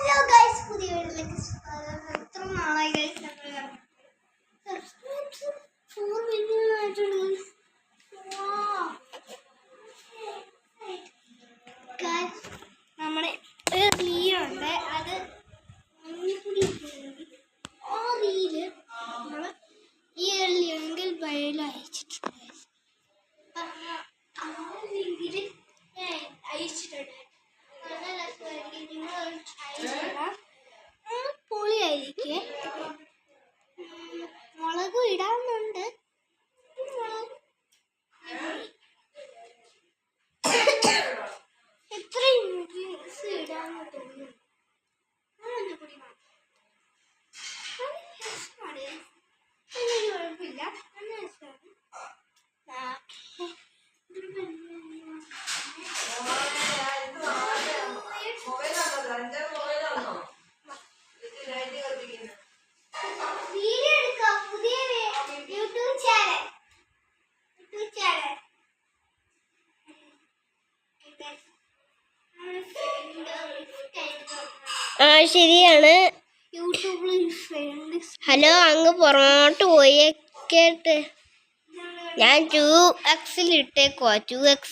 Hello guys, പുതിയ വീഡിയോയിലേക്ക് സ്വാഗതം. എത്ര നാളായി ഗൈസ് സബ്സ്ക്രൈബ്സ് 4 മില്യൺ ആയിട്ടുണ്ട് ഗൈസ്. നമ്മുടെ റീലുണ്ട്, അത് മഞ്ഞപ്പൊടി ആ റീല് നമ്മൾ ഈ എങ്കിൽ ബയൽ അയച്ചിട്ടുണ്ട്. ആ രീതിയിൽ ഞാൻ അയച്ചിട്ടുണ്ട്. പൊളിയായിരിക്കേ. മുളക് ഇടാവുന്നുണ്ട്. എത്ര ഇൻഗ്രീഡിയൻസ് ഇടാന്ന് തോന്നുന്നു. മഞ്ഞപ്പൊടി കുഴപ്പമില്ല. ശരിയാണ്. ഹലോ, അങ്ങ് പുറമോട്ട് പോയേക്കേട്ട്. ഞാൻ 2x ഇട്ടേക്കോ. 2x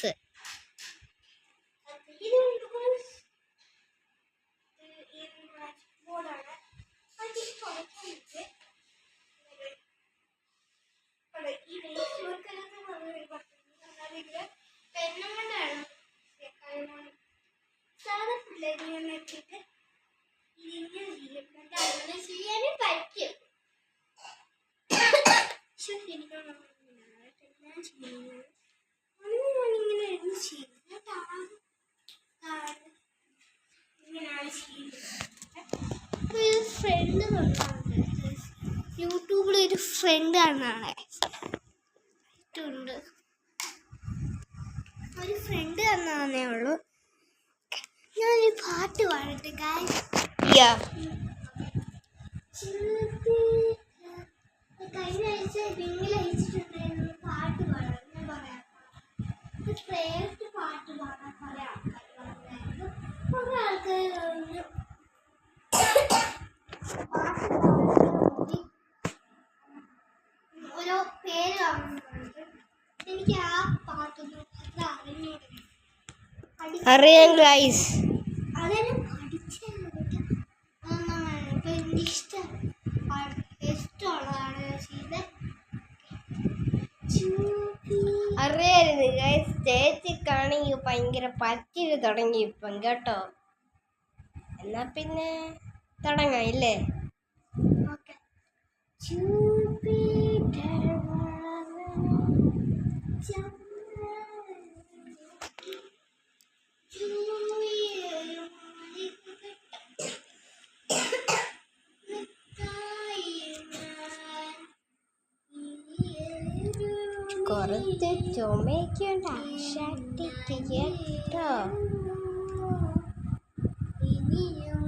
യൂട്യൂബിൽ ഒരു ഫ്രണ്ട് കാണാണ്. ഒരു ഫ്രണ്ട് തന്നേ ഉള്ളൂ. ഞാനൊരു പാട്ട് പാടട്ടെ ഗായ്സ്. കഴിഞ്ഞ ആഴ്ച നിങ്ങൾ അയച്ചിട്ടുണ്ടായിരുന്നു പാട്ട് പാടാൻ. ഞാൻ പറയാം, പ്രേയർട്ട് പാട്ട് പാടാൻ കുറെ ആൾക്കാർ പറഞ്ഞായിരുന്നു. കുറെ ആൾക്കാർ പറഞ്ഞു ഓരോ പേര് പറഞ്ഞിട്ടുണ്ട്. എനിക്ക് ആ പാട്ടൊന്നും അത്ര അറിയാം ഗൈസ്. അതെല്ലാം പഠിച്ചാണ്. ഇപ്പൊ എനിക്ക് ഇഷ്ടമുള്ളതാണ് അറിയായിരുന്നു ഗൈസ്. ചേച്ചിക്കാണെങ്കിൽ ഭയങ്കര പറ്റില് തുടങ്ങി ഇപ്പം കേട്ടോ. എന്നാ പിന്നെ തുടങ്ങാം ഇല്ലേ? കുറച്ച് ചുമയ്ക്കേണ്ട ആശാട്ടി കേട്ടോ. ഇനിയും